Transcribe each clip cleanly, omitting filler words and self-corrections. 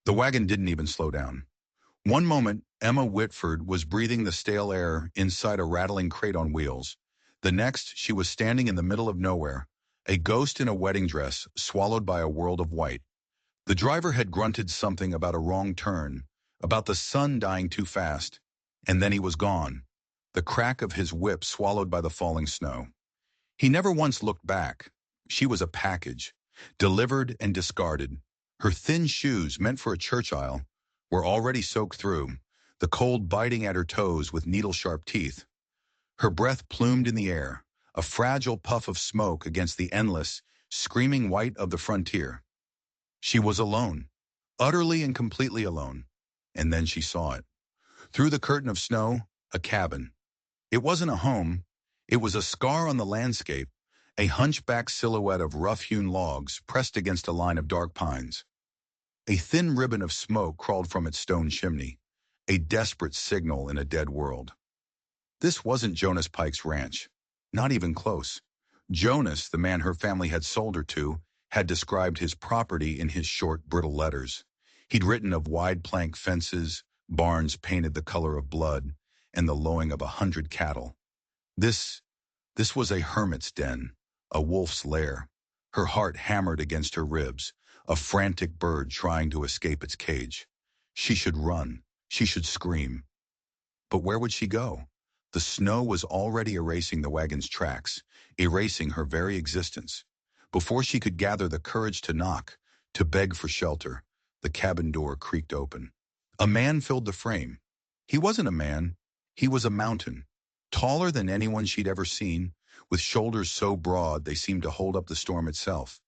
The wagon didn't even slow down. One moment, Emma Whitford was breathing the stale air inside a rattling crate on wheels. The next, she was standing in the middle of nowhere, a ghost in a wedding dress swallowed by a world of white. The driver had grunted something about a wrong turn, about the sun dying too fast, and then he was gone, the crack of his whip swallowed by the falling snow. He never once looked back. She was a package, delivered and discarded. Her thin shoes, meant for a church aisle, were already soaked through, the cold biting at her toes with needle-sharp teeth. Her breath plumed in the air, a fragile puff of smoke against the endless, screaming white of the frontier. She was alone, utterly and completely alone. And then she saw it. Through the curtain of snow, a cabin. It wasn't a home. It was a scar on the landscape, a hunchback silhouette of rough-hewn logs pressed against a line of dark pines. A thin ribbon of smoke crawled from its stone chimney, a desperate signal in a dead world. This wasn't Jonas Pike's ranch. Not even close. Jonas, the man her family had sold her to, had described his property in his short, brittle letters. He'd written of wide plank fences, barns painted the color of blood, and the lowing of 100 cattle. This was a hermit's den, a wolf's lair. Her heart hammered against her ribs, a frantic bird trying to escape its cage. She should run. She should scream. But where would she go? The snow was already erasing the wagon's tracks, erasing her very existence. Before she could gather the courage to knock, to beg for shelter, the cabin door creaked open. A man filled the frame. He wasn't a man. He was a mountain, taller than anyone she'd ever seen, with shoulders so broad they seemed to hold up the storm itself.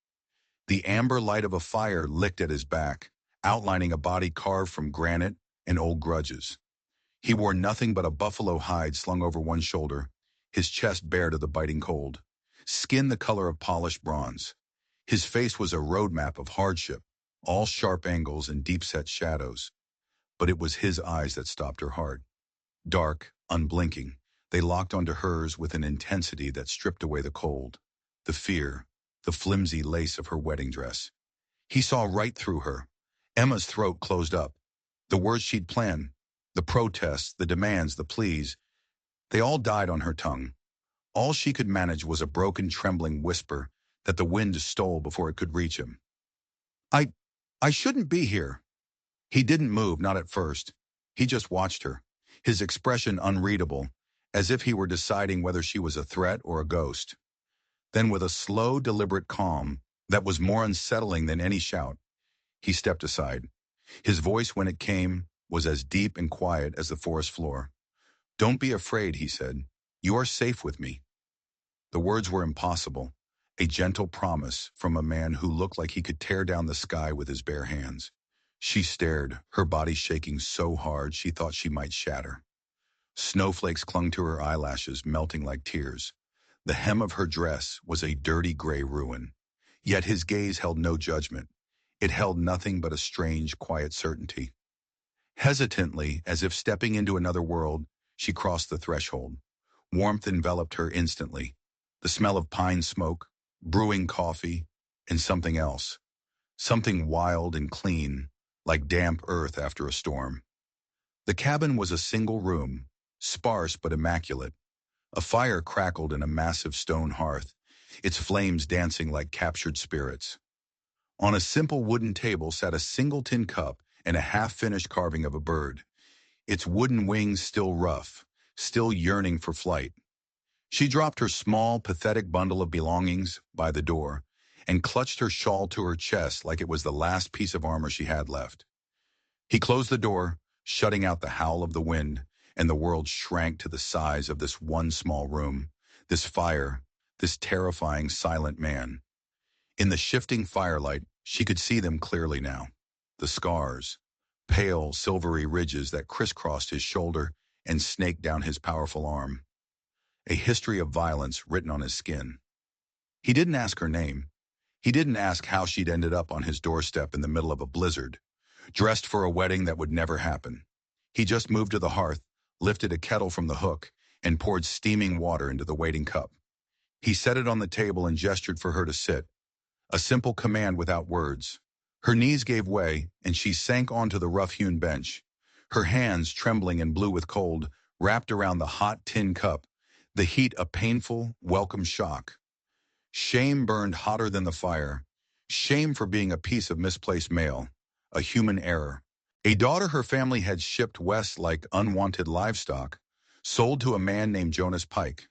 The amber light of a fire licked at his back, outlining a body carved from granite and old grudges. He wore nothing but a buffalo hide slung over one shoulder, his chest bare to the biting cold, skin the color of polished bronze. His face was a roadmap of hardship, all sharp angles and deep-set shadows. But it was his eyes that stopped her heart. Dark, unblinking, they locked onto hers with an intensity that stripped away the cold, the fear, the flimsy lace of her wedding dress. He saw right through her. Emma's throat closed up. The words she'd planned, the protests, the demands, the pleas, they all died on her tongue. All she could manage was a broken, trembling whisper that the wind stole before it could reach him. I shouldn't be here. He didn't move, not at first. He just watched her, his expression unreadable, as if he were deciding whether she was a threat or a ghost. Then with a slow, deliberate calm that was more unsettling than any shout, he stepped aside. His voice, when it came, was as deep and quiet as the forest floor. "Don't be afraid," he said. "You are safe with me." The words were impossible, a gentle promise from a man who looked like he could tear down the sky with his bare hands. She stared, her body shaking so hard she thought she might shatter. Snowflakes clung to her eyelashes, melting like tears. The hem of her dress was a dirty gray ruin. Yet his gaze held no judgment. It held nothing but a strange, quiet certainty. Hesitantly, as if stepping into another world, she crossed the threshold. Warmth enveloped her instantly. The smell of pine smoke, brewing coffee, and something else. Something wild and clean, like damp earth after a storm. The cabin was a single room, sparse but immaculate. A fire crackled in a massive stone hearth, its flames dancing like captured spirits. On a simple wooden table sat a single tin cup and a half-finished carving of a bird, its wooden wings still rough, still yearning for flight. She dropped her small, pathetic bundle of belongings by the door and clutched her shawl to her chest like it was the last piece of armor she had left. He closed the door, shutting out the howl of the wind, and the world shrank to the size of this one small room, this fire, this terrifying, silent man. In the shifting firelight, she could see them clearly now. The scars, pale, silvery ridges that crisscrossed his shoulder and snaked down his powerful arm. A history of violence written on his skin. He didn't ask her name. He didn't ask how she'd ended up on his doorstep in the middle of a blizzard, dressed for a wedding that would never happen. He just moved to the hearth, lifted a kettle from the hook, and poured steaming water into the waiting cup. He set it on the table and gestured for her to sit, a simple command without words. Her knees gave way, and she sank onto the rough-hewn bench, her hands trembling and blue with cold, wrapped around the hot tin cup, the heat a painful, welcome shock. Shame burned hotter than the fire. Shame for being a piece of misplaced mail, a human error. A daughter her family had shipped west like unwanted livestock, sold to a man named Jonas Pike.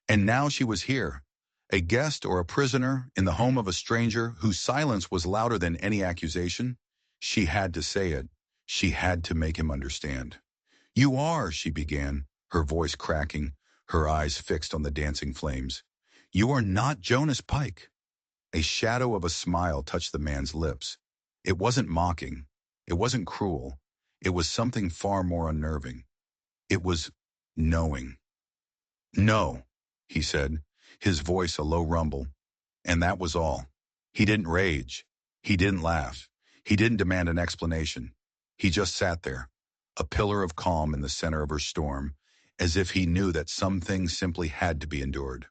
And now she was here, a guest or a prisoner in the home of a stranger whose silence was louder than any accusation. She had to say it. She had to make him understand. "You are," she began, her voice cracking, her eyes fixed on the dancing flames. "You are not Jonas Pike." A shadow of a smile touched the man's lips. It wasn't mocking. It wasn't cruel. It was something far more unnerving. It was knowing. "No," he said, his voice a low rumble, and that was all. He didn't rage. He didn't laugh. He didn't demand an explanation. He just sat there, a pillar of calm in the center of her storm, as if he knew that some things simply had to be endured.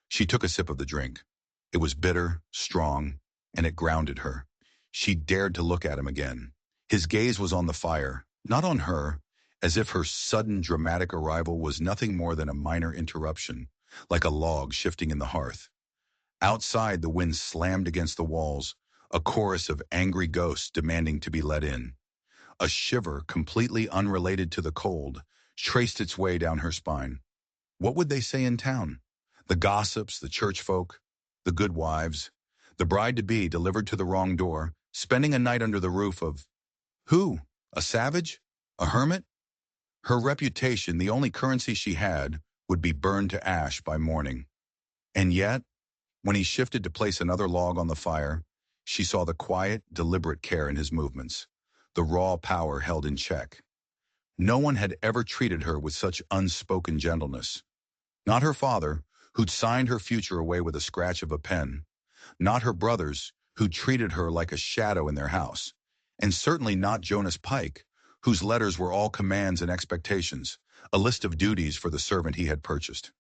She took a sip of the drink. It was bitter, strong, and it grounded her. She dared to look at him again. His gaze was on the fire, not on her, as if her sudden dramatic arrival was nothing more than a minor interruption, like a log shifting in the hearth. Outside, the wind slammed against the walls, a chorus of angry ghosts demanding to be let in. A shiver, completely unrelated to the cold, traced its way down her spine. What would they say in town? The gossips, the church folk, the good wives, the bride-to-be delivered to the wrong door, spending a night under the roof of who? A savage? A hermit? Her reputation, the only currency she had, would be burned to ash by morning. And yet, when he shifted to place another log on the fire, she saw the quiet, deliberate care in his movements, the raw power held in check. No one had ever treated her with such unspoken gentleness. Not her father, who'd signed her future away with a scratch of a pen. Not her brothers, who treated her like a shadow in their house. And certainly not Jonas Pike, whose letters were all commands and expectations, a list of duties for the servant he had purchased.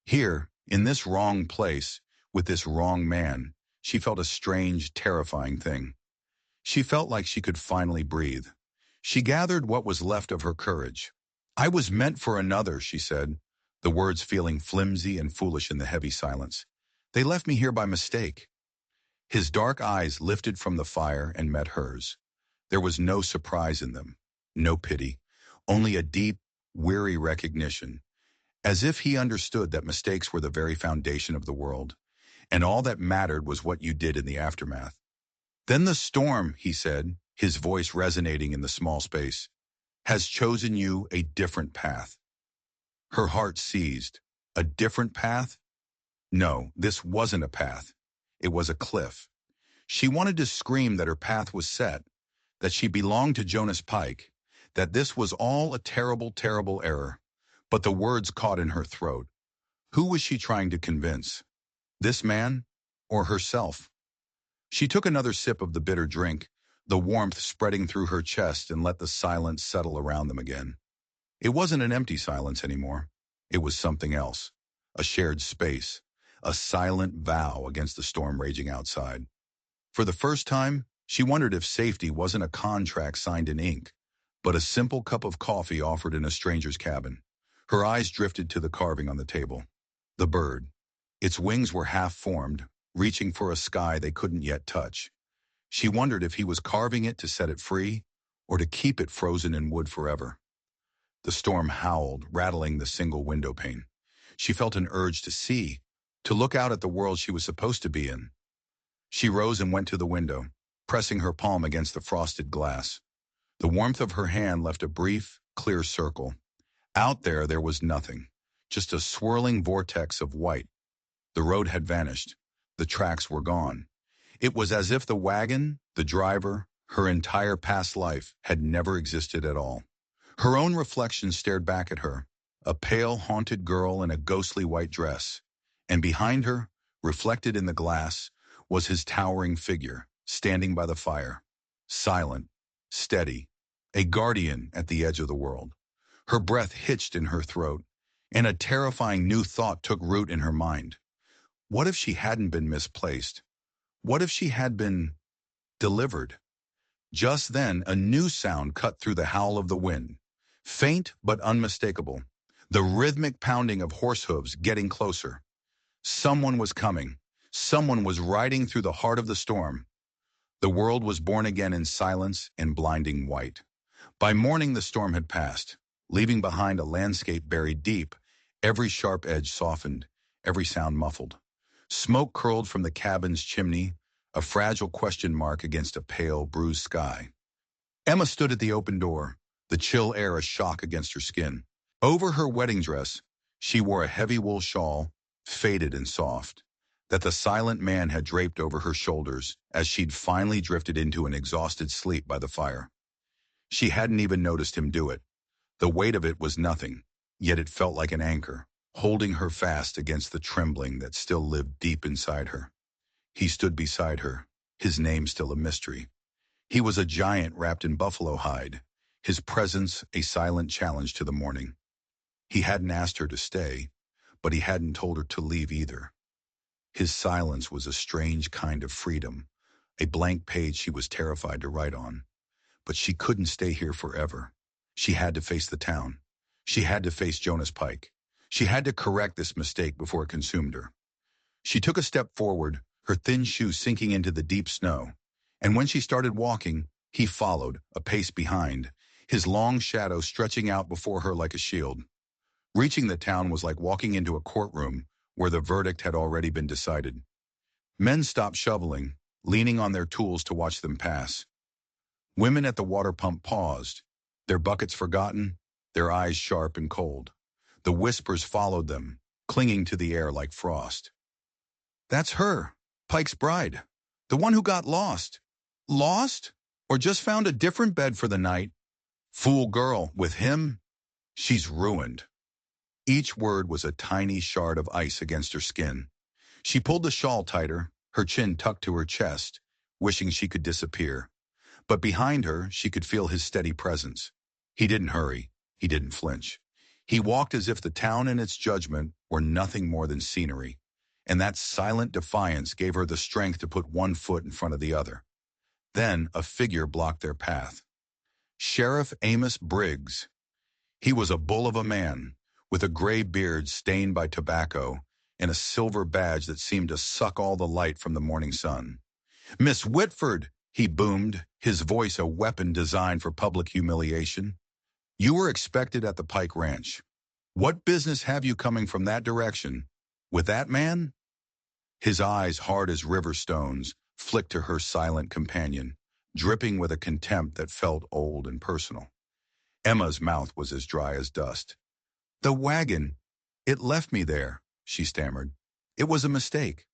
Here, in this wrong place, with this wrong man, she felt a strange, terrifying thing. She felt like she could finally breathe. She gathered what was left of her courage. "I was meant for another," she said, the words feeling flimsy and foolish in the heavy silence. "They left me here by mistake." His dark eyes lifted from the fire and met hers. There was no surprise in them, no pity, only a deep, weary recognition, as if he understood that mistakes were the very foundation of the world, and all that mattered was what you did in the aftermath. "Then the storm," he said, his voice resonating in the small space, "has chosen you a different path." Her heart seized. A different path? No, this wasn't a path. It was a cliff. She wanted to scream that her path was set, that she belonged to Jonas Pike, that this was all a terrible, terrible error. But the words caught in her throat. Who was she trying to convince? This man or herself? She took another sip of the bitter drink, the warmth spreading through her chest, and let the silence settle around them again. It wasn't an empty silence anymore. It was something else. A shared space. A silent vow against the storm raging outside. For the first time, she wondered if safety wasn't a contract signed in ink, but a simple cup of coffee offered in a stranger's cabin. Her eyes drifted to the carving on the table. The bird. Its wings were half-formed, reaching for a sky they couldn't yet touch. She wondered if he was carving it to set it free, or to keep it frozen in wood forever. The storm howled, rattling the single window pane. She felt an urge to see, to look out at the world she was supposed to be in. She rose and went to the window, pressing her palm against the frosted glass. The warmth of her hand left a brief, clear circle. Out there was nothing, just a swirling vortex of white. The road had vanished. The tracks were gone. It was as if the wagon, the driver, her entire past life had never existed at all. Her own reflection stared back at her, a pale, haunted girl in a ghostly white dress. And behind her, reflected in the glass, was his towering figure, standing by the fire, silent, steady, a guardian at the edge of the world. Her breath hitched in her throat, and a terrifying new thought took root in her mind. What if she hadn't been misplaced? What if she had been delivered? Just then, a new sound cut through the howl of the wind. Faint but unmistakable. The rhythmic pounding of horse hooves getting closer. Someone was coming. Someone was riding through the heart of the storm. The world was born again in silence and blinding white. By morning the storm had passed, leaving behind a landscape buried deep, every sharp edge softened, every sound muffled. Smoke curled from the cabin's chimney, a fragile question mark against a pale, bruised sky. Emma stood at the open door, the chill air a shock against her skin. Over her wedding dress, she wore a heavy wool shawl, faded and soft, that the silent man had draped over her shoulders as she'd finally drifted into an exhausted sleep by the fire. She hadn't even noticed him do it. The weight of it was nothing, yet it felt like an anchor, holding her fast against the trembling that still lived deep inside her. He stood beside her, his name still a mystery. He was a giant wrapped in buffalo hide, his presence a silent challenge to the morning. He hadn't asked her to stay, but he hadn't told her to leave either. His silence was a strange kind of freedom, a blank page she was terrified to write on. But she couldn't stay here forever. She had to face the town. She had to face Jonas Pike. She had to correct this mistake before it consumed her. She took a step forward, her thin shoes sinking into the deep snow. And when she started walking, he followed, a pace behind, his long shadow stretching out before her like a shield. Reaching the town was like walking into a courtroom where the verdict had already been decided. Men stopped shoveling, leaning on their tools to watch them pass. Women at the water pump paused, their buckets forgotten, their eyes sharp and cold. The whispers followed them, clinging to the air like frost. "That's her, Pike's bride, the one who got lost." Lost? Or just found a different bed for the night? Fool girl, with him, she's ruined. Each word was a tiny shard of ice against her skin. She pulled the shawl tighter, her chin tucked to her chest, wishing she could disappear. But behind her, she could feel his steady presence. He didn't hurry. He didn't flinch. He walked as if the town and its judgment were nothing more than scenery. And that silent defiance gave her the strength to put one foot in front of the other. Then a figure blocked their path. Sheriff Amos Briggs. He was a bull of a man, with a gray beard stained by tobacco and a silver badge that seemed to suck all the light from the morning sun. "Miss Whitford," he boomed, his voice a weapon designed for public humiliation. "You were expected at the Pike Ranch. What business have you coming from that direction? With that man?" His eyes, hard as river stones, flicked to her silent companion, dripping with a contempt that felt old and personal. Emma's mouth was as dry as dust. "The wagon, it left me there," she stammered. "It was a mistake."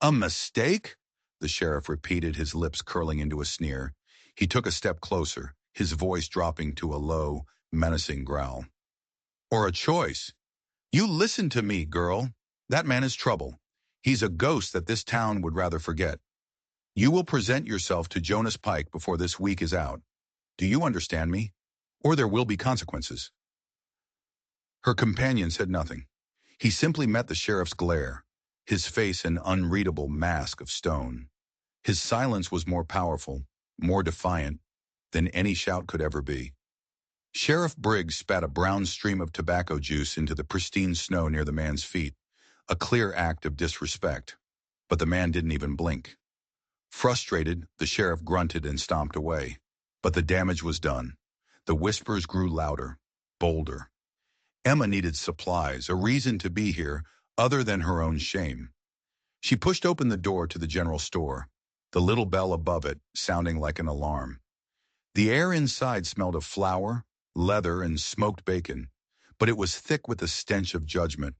"A mistake?" the sheriff repeated, his lips curling into a sneer. He took a step closer, his voice dropping to a low, menacing growl. "Or a choice? You listen to me, girl. That man is trouble. He's a ghost that this town would rather forget. You will present yourself to Jonas Pike before this week is out. Do you understand me? Or there will be consequences." Her companion said nothing. He simply met the sheriff's glare, his face an unreadable mask of stone. His silence was more powerful, more defiant, than any shout could ever be. Sheriff Briggs spat a brown stream of tobacco juice into the pristine snow near the man's feet, a clear act of disrespect. But the man didn't even blink. Frustrated, the sheriff grunted and stomped away. But the damage was done. The whispers grew louder, bolder. Emma needed supplies, a reason to be here, other than her own shame. She pushed open the door to the general store, the little bell above it sounding like an alarm. The air inside smelled of flour, leather, and smoked bacon, but it was thick with the stench of judgment.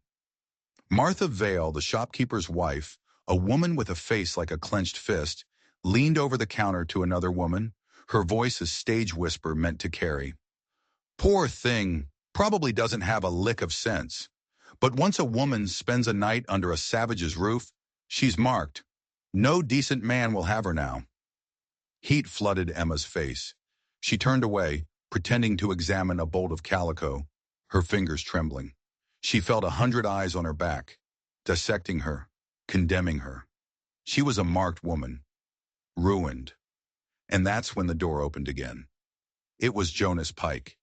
Martha Vale, the shopkeeper's wife, a woman with a face like a clenched fist, leaned over the counter to another woman, her voice a stage whisper meant to carry. "Poor thing, probably doesn't have a lick of sense. But once a woman spends a night under a savage's roof, she's marked. No decent man will have her now." Heat flooded Emma's face. She turned away, pretending to examine a bolt of calico, her fingers trembling. She felt 100 eyes on her back, dissecting her, condemning her. She was a marked woman, ruined. And that's when the door opened again. It was Jonas Pike.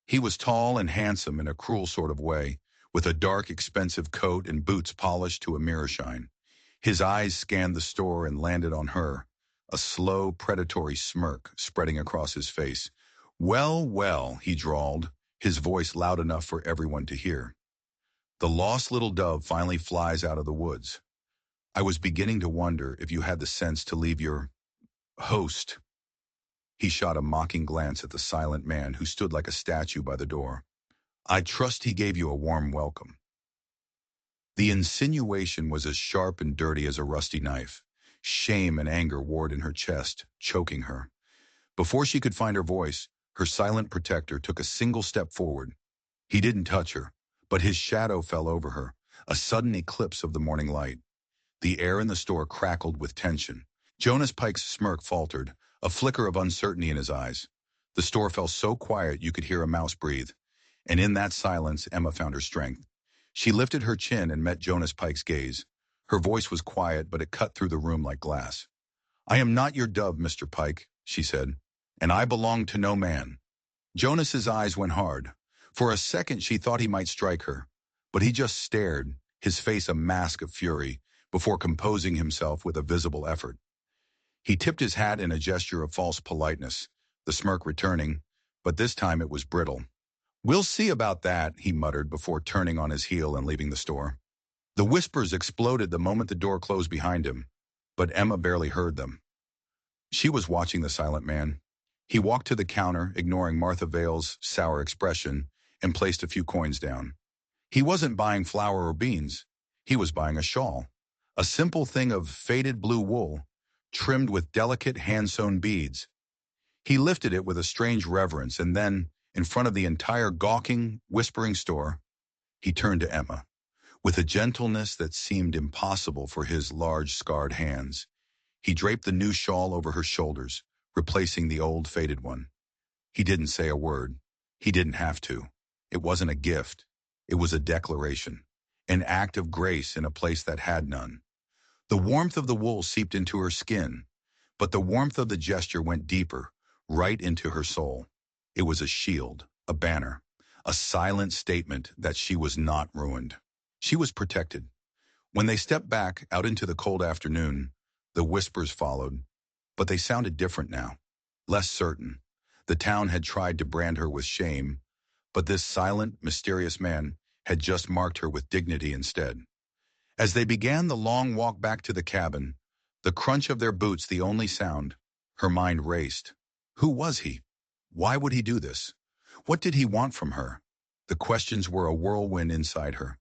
He was tall and handsome in a cruel sort of way, with a dark, expensive coat and boots polished to a mirror shine. His eyes scanned the store and landed on her, a slow, predatory smirk spreading across his face. "Well, well," he drawled, his voice loud enough for everyone to hear. "The lost little dove finally flies out of the woods. I was beginning to wonder if you had the sense to leave your host." He shot a mocking glance at the silent man who stood like a statue by the door. "I trust he gave you a warm welcome." The insinuation was as sharp and dirty as a rusty knife. Shame and anger warred in her chest, choking her. Before she could find her voice, her silent protector took a single step forward. He didn't touch her, but his shadow fell over her, a sudden eclipse of the morning light. The air in the store crackled with tension. Jonas Pike's smirk faltered, a flicker of uncertainty in his eyes. The store fell so quiet you could hear a mouse breathe. And in that silence, Emma found her strength. She lifted her chin and met Jonas Pike's gaze. Her voice was quiet, but it cut through the room like glass. "I am not your dove, Mr. Pike," she said, "and I belong to no man." Jonas's eyes went hard. For a second she thought he might strike her, but he just stared, his face a mask of fury, before composing himself with a visible effort. He tipped his hat in a gesture of false politeness, the smirk returning, but this time it was brittle. "We'll see about that," he muttered before turning on his heel and leaving the store. The whispers exploded the moment the door closed behind him, but Emma barely heard them. She was watching the silent man. He walked to the counter, ignoring Martha Vale's sour expression, and placed a few coins down. He wasn't buying flour or beans. He was buying a shawl, a simple thing of faded blue wool, trimmed with delicate hand-sewn beads. He lifted it with a strange reverence, and then, in front of the entire gawking, whispering store, he turned to Emma. With a gentleness that seemed impossible for his large, scarred hands, he draped the new shawl over her shoulders, replacing the old, faded one. He didn't say a word. He didn't have to. It wasn't a gift. It was a declaration, an act of grace in a place that had none. The warmth of the wool seeped into her skin, but the warmth of the gesture went deeper, right into her soul. It was a shield, a banner, a silent statement that she was not ruined. She was protected. When they stepped back out into the cold afternoon, the whispers followed, but they sounded different now, less certain. The town had tried to brand her with shame, but this silent, mysterious man had just marked her with dignity instead. As they began the long walk back to the cabin, the crunch of their boots the only sound, her mind raced. Who was he? Why would he do this? What did he want from her? The questions were a whirlwind inside her.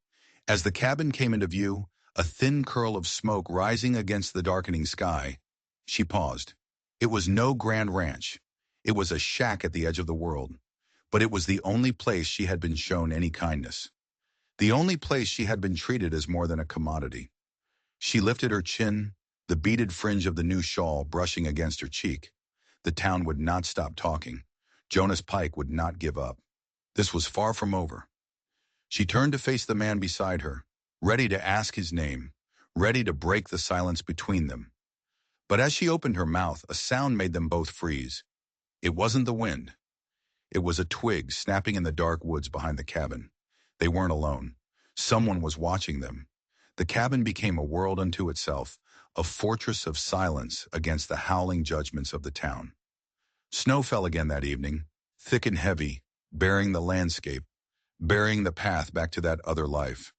As the cabin came into view, a thin curl of smoke rising against the darkening sky, she paused. It was no grand ranch. It was a shack at the edge of the world. But it was the only place she had been shown any kindness. The only place she had been treated as more than a commodity. She lifted her chin, the beaded fringe of the new shawl brushing against her cheek. The town would not stop talking. Jonas Pike would not give up. This was far from over. She turned to face the man beside her, ready to ask his name, ready to break the silence between them. But as she opened her mouth, a sound made them both freeze. It wasn't the wind. It was a twig snapping in the dark woods behind the cabin. They weren't alone. Someone was watching them. The cabin became a world unto itself, a fortress of silence against the howling judgments of the town. Snow fell again that evening, thick and heavy, burying the landscape, burying the path back to that other life.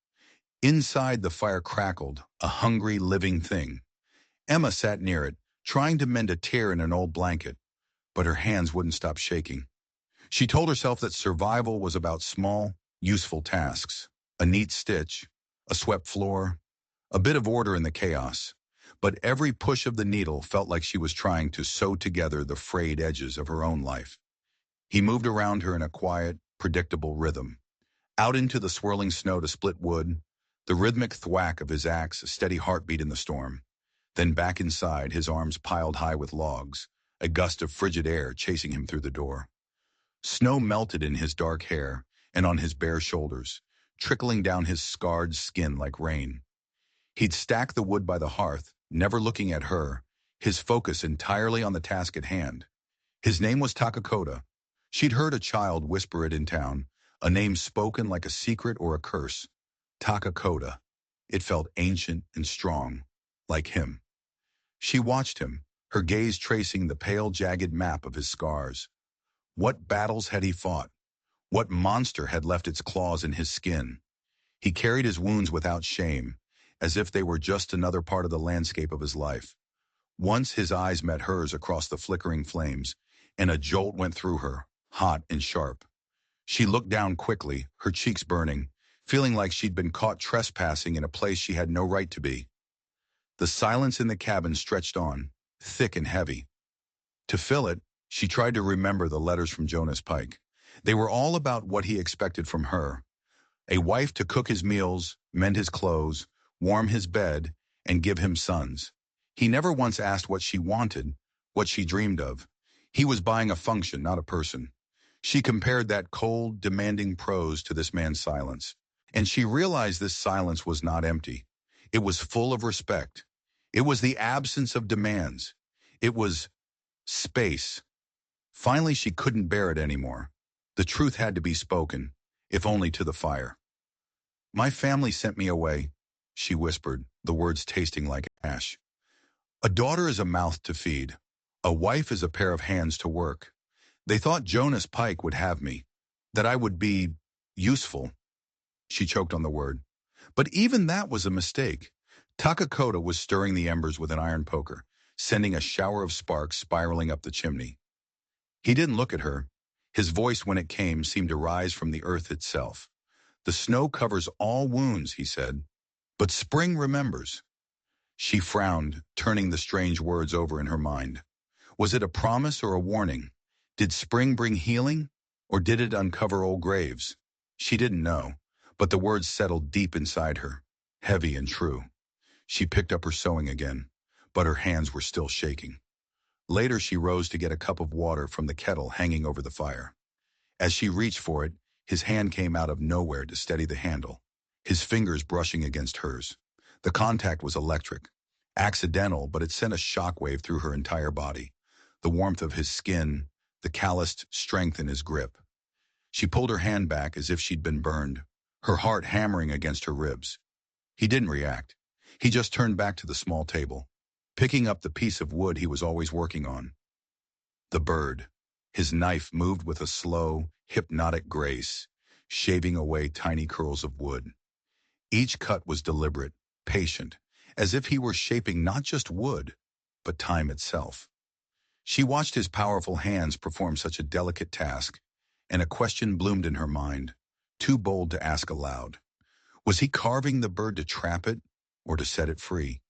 Inside, the fire crackled, a hungry, living thing. Emma sat near it, trying to mend a tear in an old blanket, but her hands wouldn't stop shaking. She told herself that survival was about small, useful tasks, a neat stitch, a swept floor, a bit of order in the chaos. But every push of the needle felt like she was trying to sew together the frayed edges of her own life. He moved around her in a quiet, predictable rhythm. Out into the swirling snow to split wood, the rhythmic thwack of his axe a steady heartbeat in the storm. Then back inside, his arms piled high with logs, a gust of frigid air chasing him through the door. Snow melted in his dark hair and on his bare shoulders, trickling down his scarred skin like rain. He'd stack the wood by the hearth, never looking at her, his focus entirely on the task at hand. His name was Takakota. She'd heard a child whisper it in town, a name spoken like a secret or a curse. Takakota. It felt ancient and strong, like him. She watched him, her gaze tracing the pale, jagged map of his scars. What battles had he fought? What monster had left its claws in his skin? He carried his wounds without shame, as if they were just another part of the landscape of his life. Once his eyes met hers across the flickering flames, and a jolt went through her, hot and sharp. She looked down quickly, her cheeks burning, feeling like she'd been caught trespassing in a place she had no right to be. The silence in the cabin stretched on, thick and heavy. To fill it, she tried to remember the letters from Jonas Pike. They were all about what he expected from her. A wife to cook his meals, mend his clothes, warm his bed, and give him sons. He never once asked what she wanted, what she dreamed of. He was buying a function, not a person. She compared that cold, demanding prose to this man's silence. And she realized this silence was not empty. It was full of respect. It was the absence of demands. It was space. Finally, she couldn't bear it anymore. The truth had to be spoken, if only to the fire. "My family sent me away," she whispered, the words tasting like ash. "A daughter is a mouth to feed. A wife is a pair of hands to work. They thought Jonas Pike would have me, that I would be useful." She choked on the word. But even that was a mistake. Takakota was stirring the embers with an iron poker, sending a shower of sparks spiraling up the chimney. He didn't look at her. His voice, when it came, seemed to rise from the earth itself. "The snow covers all wounds," he said, "but spring remembers." She frowned, turning the strange words over in her mind. Was it a promise or a warning? Did spring bring healing, or did it uncover old graves? She didn't know, but the words settled deep inside her, heavy and true. She picked up her sewing again, but her hands were still shaking. Later, she rose to get a cup of water from the kettle hanging over the fire. As she reached for it, his hand came out of nowhere to steady the handle, his fingers brushing against hers. The contact was electric, accidental, but it sent a shockwave through her entire body. The warmth of his skin, the calloused strength in his grip. She pulled her hand back as if she'd been burned, her heart hammering against her ribs. He didn't react. He just turned back to the small table, picking up the piece of wood he was always working on. The bird. His knife moved with a slow, hypnotic grace, shaving away tiny curls of wood. Each cut was deliberate, patient, as if he were shaping not just wood, but time itself. She watched his powerful hands perform such a delicate task, and a question bloomed in her mind, too bold to ask aloud. Was he carving the bird to trap it, or to set it free?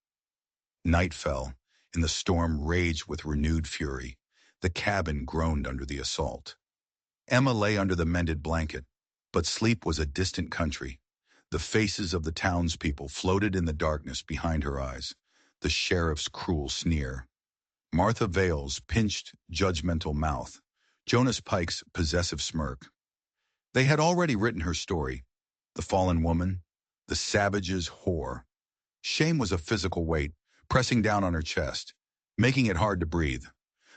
Night fell, and the storm raged with renewed fury. The cabin groaned under the assault. Emma lay under the mended blanket, but sleep was a distant country. The faces of the townspeople floated in the darkness behind her eyes, the sheriff's cruel sneer, Martha Vale's pinched, judgmental mouth, Jonas Pike's possessive smirk. They had already written her story, the fallen woman, the savage's whore. Shame was a physical weight, pressing down on her chest, making it hard to breathe.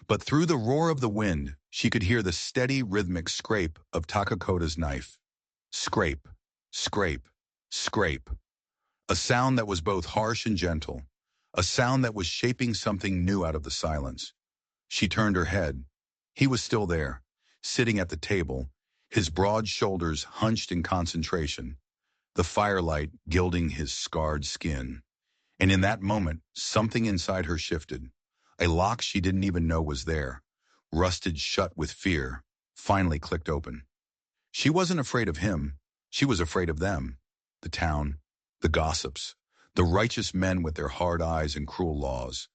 But through the roar of the wind, she could hear the steady, rhythmic scrape of Takakota's knife. Scrape, scrape, scrape. A sound that was both harsh and gentle, a sound that was shaping something new out of the silence. She turned her head. He was still there, sitting at the table, his broad shoulders hunched in concentration, the firelight gilding his scarred skin. And in that moment, something inside her shifted. A lock she didn't even know was there, rusted shut with fear, finally clicked open. She wasn't afraid of him. She was afraid of them, the town, the gossips, the righteous men with their hard eyes and cruel laws.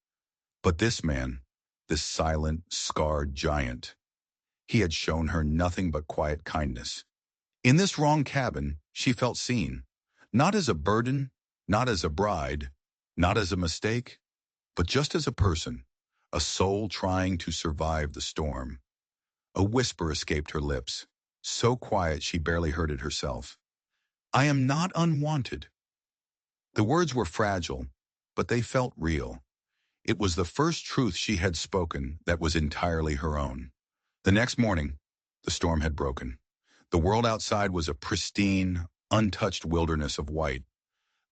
But this man, this silent, scarred giant, he had shown her nothing but quiet kindness. In this wrong cabin, she felt seen, not as a burden, not as a bride, not as a mistake, but just as a person, a soul trying to survive the storm. A whisper escaped her lips, so quiet she barely heard it herself. "I am not unwanted." The words were fragile, but they felt real. It was the first truth she had spoken that was entirely her own. The next morning, the storm had broken. The world outside was a pristine, untouched wilderness of white,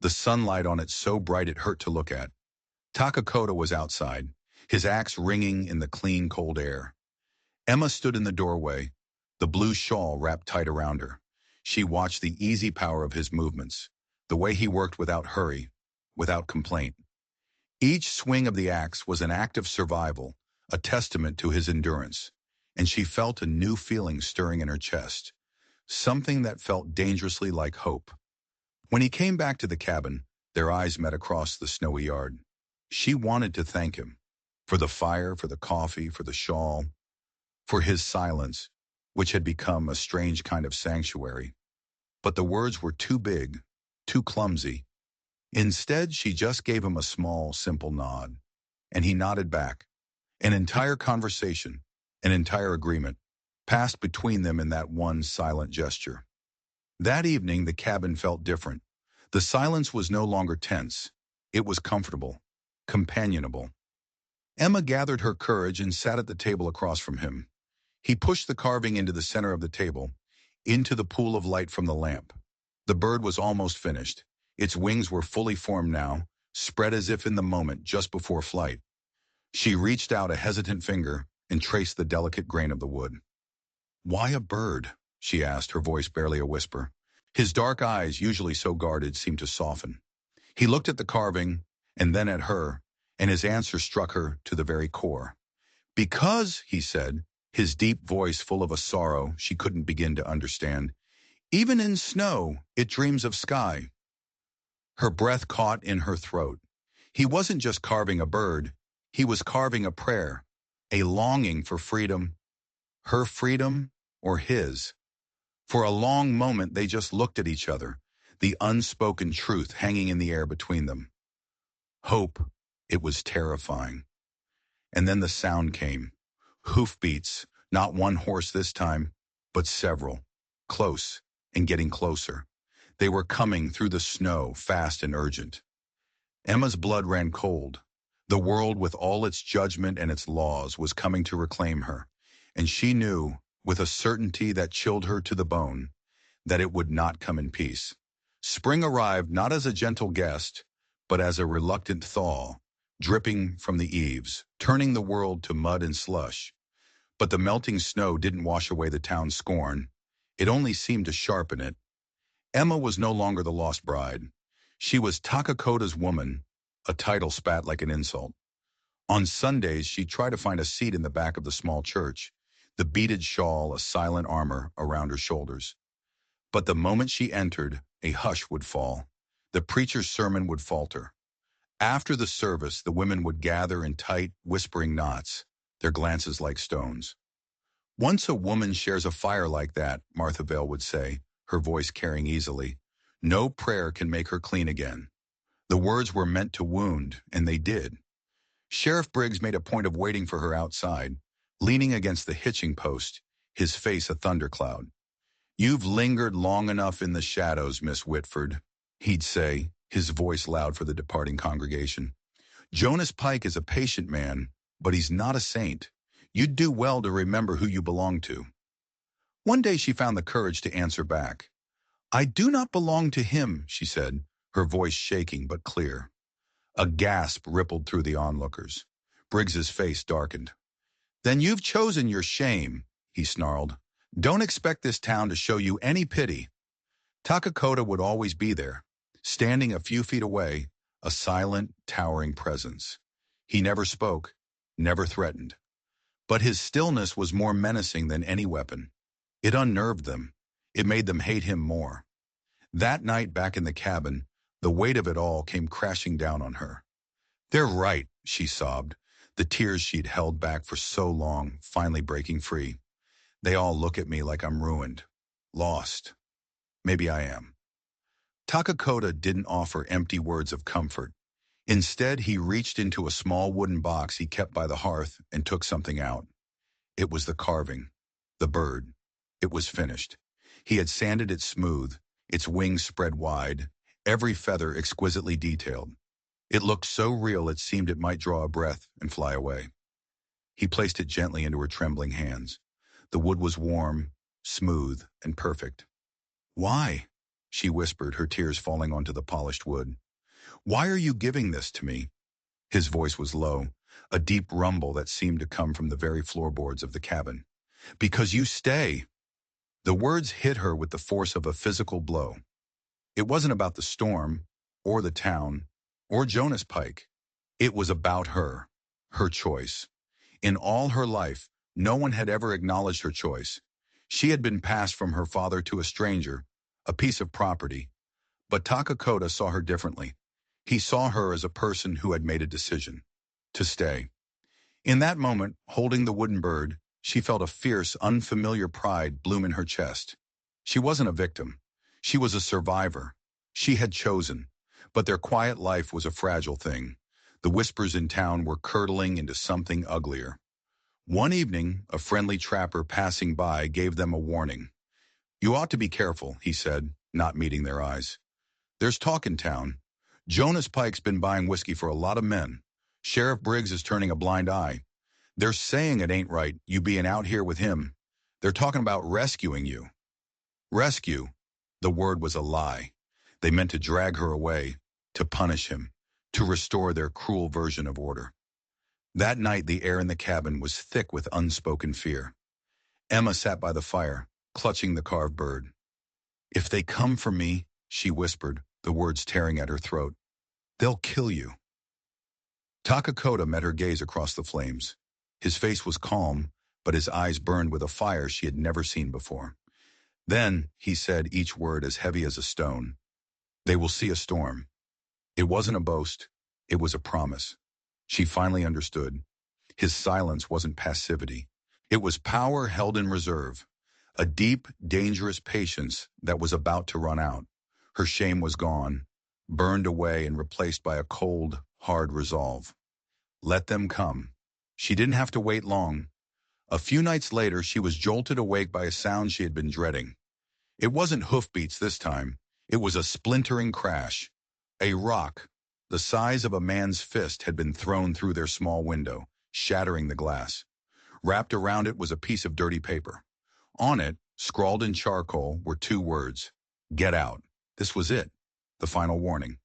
the sunlight on it so bright it hurt to look at. Takakota was outside, his axe ringing in the clean, cold air. Emma stood in the doorway, the blue shawl wrapped tight around her. She watched the easy power of his movements, the way he worked without hurry, without complaint. Each swing of the axe was an act of survival, a testament to his endurance, and she felt a new feeling stirring in her chest, something that felt dangerously like hope. When he came back to the cabin, their eyes met across the snowy yard. She wanted to thank him for the fire, for the coffee, for the shawl, for his silence, which had become a strange kind of sanctuary. But the words were too big, too clumsy. Instead, she just gave him a small, simple nod, and he nodded back. An entire conversation, an entire agreement, passed between them in that one silent gesture. That evening, the cabin felt different. The silence was no longer tense. It was comfortable, companionable. Emma gathered her courage and sat at the table across from him. He pushed the carving into the center of the table, into the pool of light from the lamp. The bird was almost finished. Its wings were fully formed now, spread as if in the moment just before flight. She reached out a hesitant finger and traced the delicate grain of the wood. "Why a bird?" she asked, her voice barely a whisper. His dark eyes, usually so guarded, seemed to soften. He looked at the carving, and then at her, and his answer struck her to the very core. "Because," he said, his deep voice full of a sorrow she couldn't begin to understand, "even in snow, it dreams of sky." Her breath caught in her throat. He wasn't just carving a bird, he was carving a prayer, a longing for freedom, her freedom or his. For a long moment they just looked at each other, the unspoken truth hanging in the air between them. Hope. It was terrifying. And then the sound came. Hoofbeats, not one horse this time, but several. Close, and getting closer. They were coming through the snow, fast and urgent. Emma's blood ran cold. The world, with all its judgment and its laws, was coming to reclaim her, and she knew, with a certainty that chilled her to the bone, that it would not come in peace. Spring arrived not as a gentle guest, but as a reluctant thaw, dripping from the eaves, turning the world to mud and slush. But the melting snow didn't wash away the town's scorn. It only seemed to sharpen it. Emma was no longer the lost bride. She was Takakota's woman, a title spat like an insult. On Sundays, she'd try to find a seat in the back of the small church, the beaded shawl a silent armor around her shoulders. But the moment she entered, a hush would fall. The preacher's sermon would falter. After the service, the women would gather in tight, whispering knots, their glances like stones. "Once a woman shares a fire like that," Martha Vale would say, her voice carrying easily, "no prayer can make her clean again." The words were meant to wound, and they did. Sheriff Briggs made a point of waiting for her outside, leaning against the hitching post, his face a thundercloud. "You've lingered long enough in the shadows, Miss Whitford," he'd say, his voice loud for the departing congregation. "Jonas Pike is a patient man, but he's not a saint. You'd do well to remember who you belong to." One day she found the courage to answer back. "I do not belong to him," she said, her voice shaking but clear. A gasp rippled through the onlookers. Briggs's face darkened. "Then you've chosen your shame," he snarled. "Don't expect this town to show you any pity." Takakota would always be there, standing a few feet away, a silent, towering presence. He never spoke, never threatened. But his stillness was more menacing than any weapon. It unnerved them. It made them hate him more. That night back in the cabin, the weight of it all came crashing down on her. "They're right," she sobbed, the tears she'd held back for so long finally breaking free. "They all look at me like I'm ruined, lost. Maybe I am." Takakota didn't offer empty words of comfort. Instead, he reached into a small wooden box he kept by the hearth and took something out. It was the carving, the bird. It was finished. He had sanded it smooth, its wings spread wide, every feather exquisitely detailed. It looked so real it seemed it might draw a breath and fly away. He placed it gently into her trembling hands. The wood was warm, smooth, and perfect. "Why?" she whispered, her tears falling onto the polished wood. "Why are you giving this to me?" His voice was low, a deep rumble that seemed to come from the very floorboards of the cabin. "Because you stay." The words hit her with the force of a physical blow. It wasn't about the storm, or the town, or Jonas Pike. It was about her choice. In all her life, no one had ever acknowledged her choice. She had been passed from her father to a stranger, a piece of property. But Takakota saw her differently. He saw her as a person who had made a decision to stay. In that moment, holding the wooden bird, she felt a fierce, unfamiliar pride bloom in her chest. She wasn't a victim. She was a survivor. She had chosen. But their quiet life was a fragile thing. The whispers in town were curdling into something uglier. One evening, a friendly trapper passing by gave them a warning. "You ought to be careful," he said, not meeting their eyes. "There's talk in town. Jonas Pike's been buying whiskey for a lot of men. Sheriff Briggs is turning a blind eye. They're saying it ain't right, you being out here with him. They're talking about rescuing you." Rescue. The word was a lie. They meant to drag her away, to punish him, to restore their cruel version of order. That night the air in the cabin was thick with unspoken fear. Emma sat by the fire, clutching the carved bird. "If they come for me," she whispered, the words tearing at her throat, "they'll kill you." Takakota met her gaze across the flames. His face was calm, but his eyes burned with a fire she had never seen before. "Then," he said, each word as heavy as a stone, "they will see a storm." It wasn't a boast. It was a promise. She finally understood. His silence wasn't passivity. It was power held in reserve, a deep, dangerous patience that was about to run out. Her shame was gone, burned away and replaced by a cold, hard resolve. Let them come. She didn't have to wait long. A few nights later, she was jolted awake by a sound she had been dreading. It wasn't hoofbeats this time. It was a splintering crash. A rock, the size of a man's fist, had been thrown through their small window, shattering the glass. Wrapped around it was a piece of dirty paper. On it, scrawled in charcoal, were two words: "Get out." This was it, the final warning.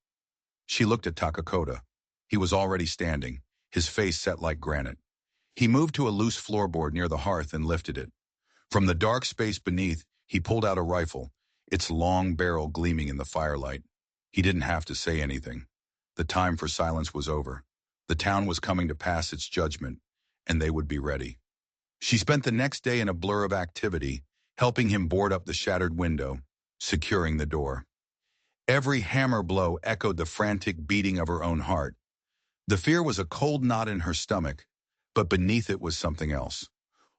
She looked at Takakota. He was already standing, his face set like granite. He moved to a loose floorboard near the hearth and lifted it. From the dark space beneath, he pulled out a rifle, its long barrel gleaming in the firelight. He didn't have to say anything. The time for silence was over. The town was coming to pass its judgment, and they would be ready. She spent the next day in a blur of activity, helping him board up the shattered window, securing the door. Every hammer blow echoed the frantic beating of her own heart. The fear was a cold knot in her stomach, but beneath it was something else.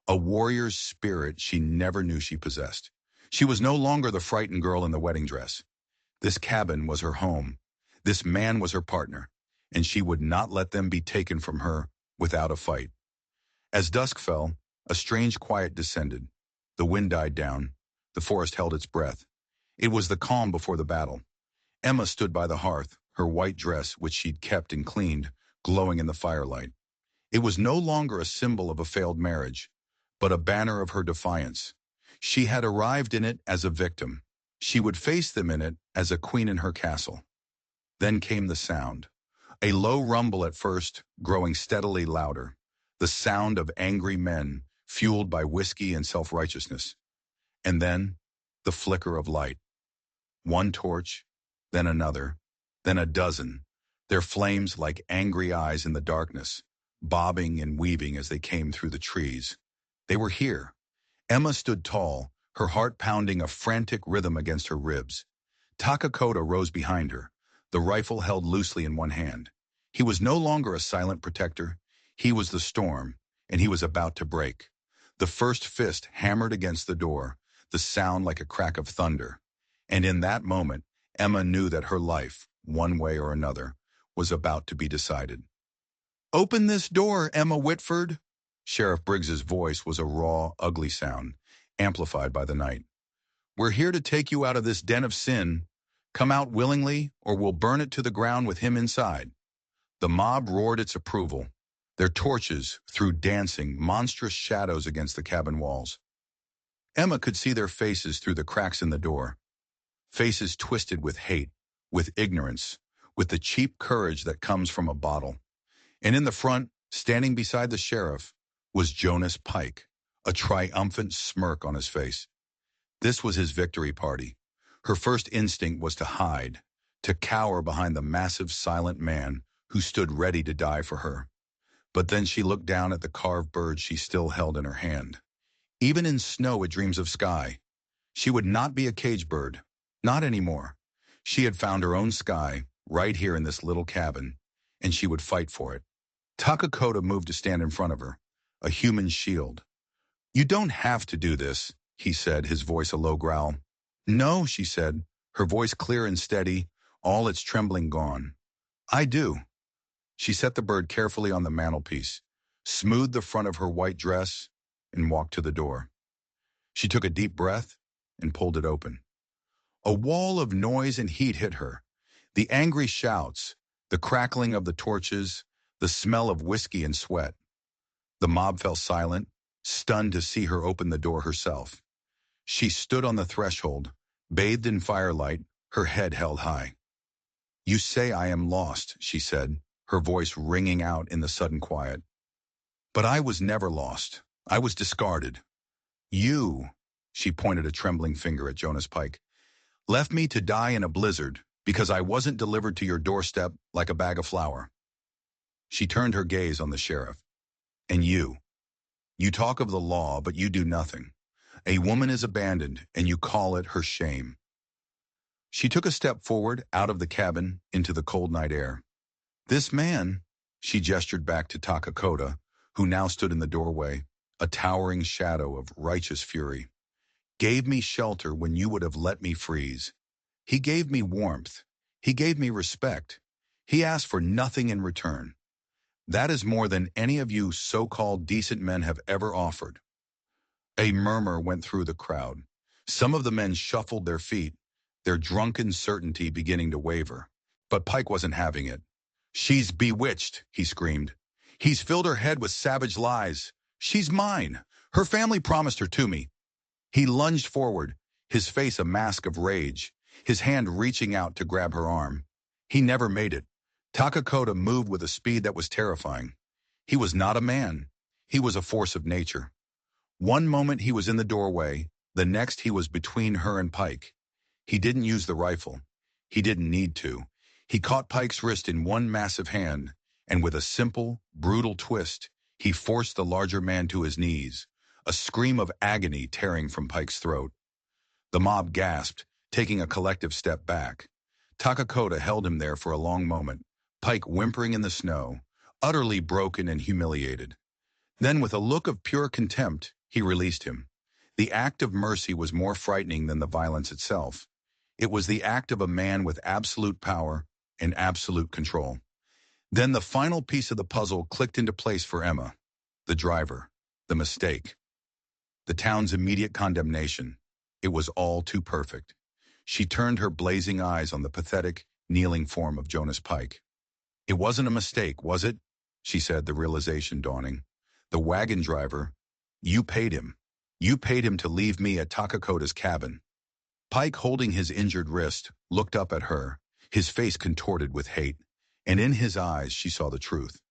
A warrior's spirit she never knew she possessed. She was no longer the frightened girl in the wedding dress. This cabin was her home. This man was her partner, and she would not let them be taken from her without a fight. As dusk fell, a strange quiet descended. The wind died down. The forest held its breath. It was the calm before the battle. Emma stood by the hearth, her white dress, which she'd kept and cleaned, glowing in the firelight. It was no longer a symbol of a failed marriage, but a banner of her defiance. She had arrived in it as a victim. She would face them in it as a queen in her castle. Then came the sound. A low rumble at first, growing steadily louder. The sound of angry men, fueled by whiskey and self-righteousness. And then, the flicker of light. One torch, then another, then a dozen, their flames like angry eyes in the darkness, bobbing and weaving as they came through the trees. They were here. Emma stood tall, her heart pounding a frantic rhythm against her ribs. Takakota rose behind her, the rifle held loosely in one hand. He was no longer a silent protector. He was the storm, and he was about to break. The first fist hammered against the door, the sound like a crack of thunder. And in that moment, Emma knew that her life, one way or another, was about to be decided. "Open this door, Emma Whitford." Sheriff Briggs's voice was a raw, ugly sound, amplified by the night. "We're here to take you out of this den of sin. Come out willingly, or we'll burn it to the ground with him inside." The mob roared its approval. Their torches threw dancing, monstrous shadows against the cabin walls. Emma could see their faces through the cracks in the door. Faces twisted with hate, with ignorance, with the cheap courage that comes from a bottle. And in the front, standing beside the sheriff, was Jonas Pike, a triumphant smirk on his face. This was his victory party. Her first instinct was to hide, to cower behind the massive, silent man who stood ready to die for her. But then she looked down at the carved bird she still held in her hand. Even in snow it dreams of sky. She would not be a cage bird. Not anymore. She had found her own sky, right here in this little cabin, and she would fight for it. Takakota moved to stand in front of her, a human shield. "You don't have to do this," he said, his voice a low growl. "No," she said, her voice clear and steady, all its trembling gone. "I do." She set the bird carefully on the mantelpiece, smoothed the front of her white dress, and walked to the door. She took a deep breath and pulled it open. A wall of noise and heat hit her. The angry shouts, the crackling of the torches, the smell of whiskey and sweat. The mob fell silent, stunned to see her open the door herself. She stood on the threshold, bathed in firelight, her head held high. "You say I am lost," she said, her voice ringing out in the sudden quiet. "But I was never lost. I was discarded. You," she pointed a trembling finger at Jonas Pike, "left me to die in a blizzard because I wasn't delivered to your doorstep like a bag of flour." She turned her gaze on the sheriff. "And you talk of the law, but you do nothing. A woman is abandoned, and you call it her shame." She took a step forward, out of the cabin, into the cold night air. "This man," she gestured back to Takakota, who now stood in the doorway, a towering shadow of righteous fury, "gave me shelter when you would have let me freeze. He gave me warmth. He gave me respect. He asked for nothing in return. That is more than any of you so-called decent men have ever offered." A murmur went through the crowd. Some of the men shuffled their feet, their drunken certainty beginning to waver. But Pike wasn't having it. "She's bewitched," he screamed. "He's filled her head with savage lies. She's mine. Her family promised her to me." He lunged forward, his face a mask of rage, his hand reaching out to grab her arm. He never made it. Takakota moved with a speed that was terrifying. He was not a man. He was a force of nature. One moment he was in the doorway, the next he was between her and Pike. He didn't use the rifle. He didn't need to. He caught Pike's wrist in one massive hand, and with a simple, brutal twist, he forced the larger man to his knees, a scream of agony tearing from Pike's throat. The mob gasped, taking a collective step back. Takakota held him there for a long moment, Pike whimpering in the snow, utterly broken and humiliated. Then, with a look of pure contempt, he released him. The act of mercy was more frightening than the violence itself. It was the act of a man with absolute power and absolute control. Then the final piece of the puzzle clicked into place for Emma. The driver. The mistake. The town's immediate condemnation. It was all too perfect. She turned her blazing eyes on the pathetic, kneeling form of Jonas Pike. "It wasn't a mistake, was it?" she said, the realization dawning. "The wagon driver, you paid him. You paid him to leave me at Takakota's cabin." Pike, holding his injured wrist, looked up at her, his face contorted with hate, and in his eyes she saw the truth.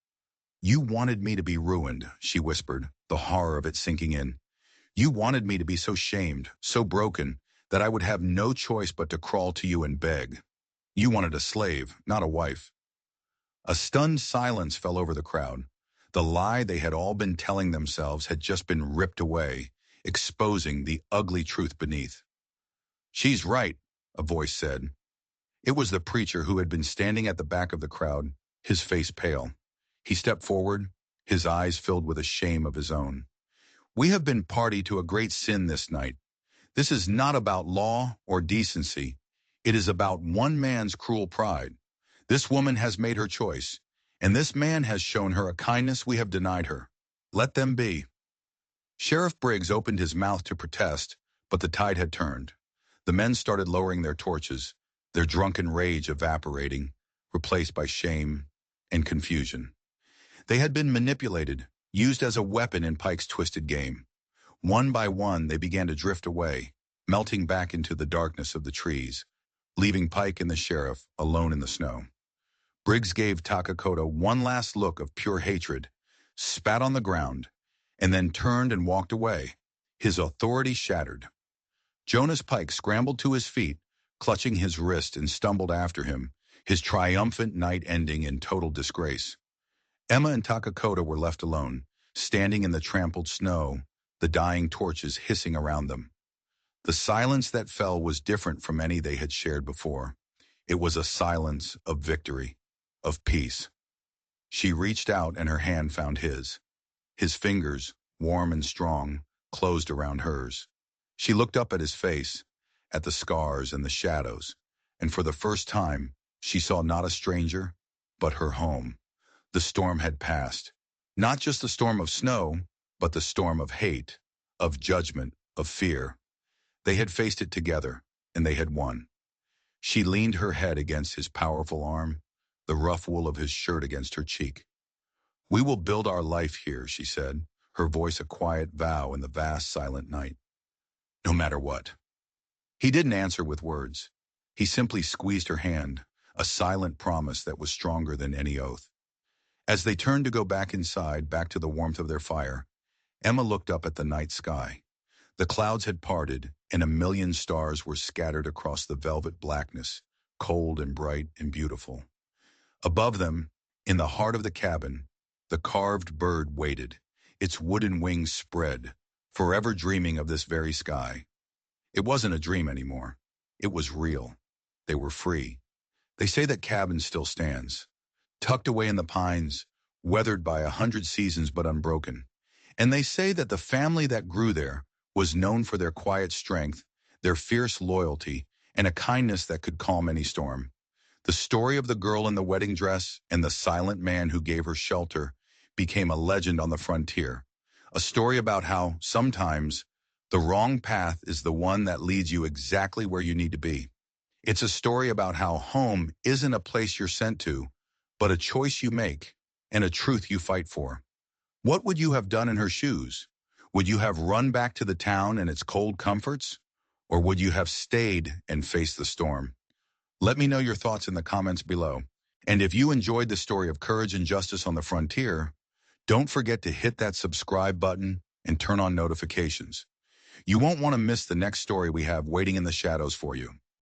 "You wanted me to be ruined," she whispered, the horror of it sinking in. "You wanted me to be so shamed, so broken, that I would have no choice but to crawl to you and beg. You wanted a slave, not a wife." A stunned silence fell over the crowd. The lie they had all been telling themselves had just been ripped away, exposing the ugly truth beneath. "She's right," a voice said. It was the preacher who had been standing at the back of the crowd, his face pale. He stepped forward, his eyes filled with a shame of his own. "We have been party to a great sin this night. This is not about law or decency. It is about one man's cruel pride. This woman has made her choice, and this man has shown her a kindness we have denied her. Let them be." Sheriff Briggs opened his mouth to protest, but the tide had turned. The men started lowering their torches, their drunken rage evaporating, replaced by shame and confusion. They had been manipulated, used as a weapon in Pike's twisted game. One by one, they began to drift away, melting back into the darkness of the trees, leaving Pike and the sheriff alone in the snow. Briggs gave Takakoto one last look of pure hatred, spat on the ground, and then turned and walked away, his authority shattered. Jonas Pike scrambled to his feet, clutching his wrist, and stumbled after him, his triumphant night ending in total disgrace. Emma and Takakoto were left alone, standing in the trampled snow, the dying torches hissing around them. The silence that fell was different from any they had shared before. It was a silence of victory, of peace. She reached out and her hand found his. His fingers, warm and strong, closed around hers. She looked up at his face, at the scars and the shadows, and for the first time, she saw not a stranger, but her home. The storm had passed. Not just the storm of snow, but the storm of hate, of judgment, of fear. They had faced it together, and they had won. She leaned her head against his powerful arm, the rough wool of his shirt against her cheek. "We will build our life here," she said, her voice a quiet vow in the vast silent night. "No matter what." He didn't answer with words. He simply squeezed her hand, a silent promise that was stronger than any oath. As they turned to go back inside, back to the warmth of their fire, Emma looked up at the night sky. The clouds had parted, and a million stars were scattered across the velvet blackness, cold and bright and beautiful. Above them, in the heart of the cabin, the carved bird waited, its wooden wings spread, forever dreaming of this very sky. It wasn't a dream anymore. It was real. They were free. They say that cabin still stands, tucked away in the pines, weathered by 100 seasons but unbroken. And they say that the family that grew there was known for their quiet strength, their fierce loyalty, and a kindness that could calm any storm. The story of the girl in the wedding dress and the silent man who gave her shelter became a legend on the frontier. A story about how, sometimes, the wrong path is the one that leads you exactly where you need to be. It's a story about how home isn't a place you're sent to, but a choice you make and a truth you fight for. What would you have done in her shoes? Would you have run back to the town and its cold comforts? Or would you have stayed and faced the storm? Let me know your thoughts in the comments below. And if you enjoyed the story of courage and justice on the frontier, don't forget to hit that subscribe button and turn on notifications. You won't want to miss the next story we have waiting in the shadows for you.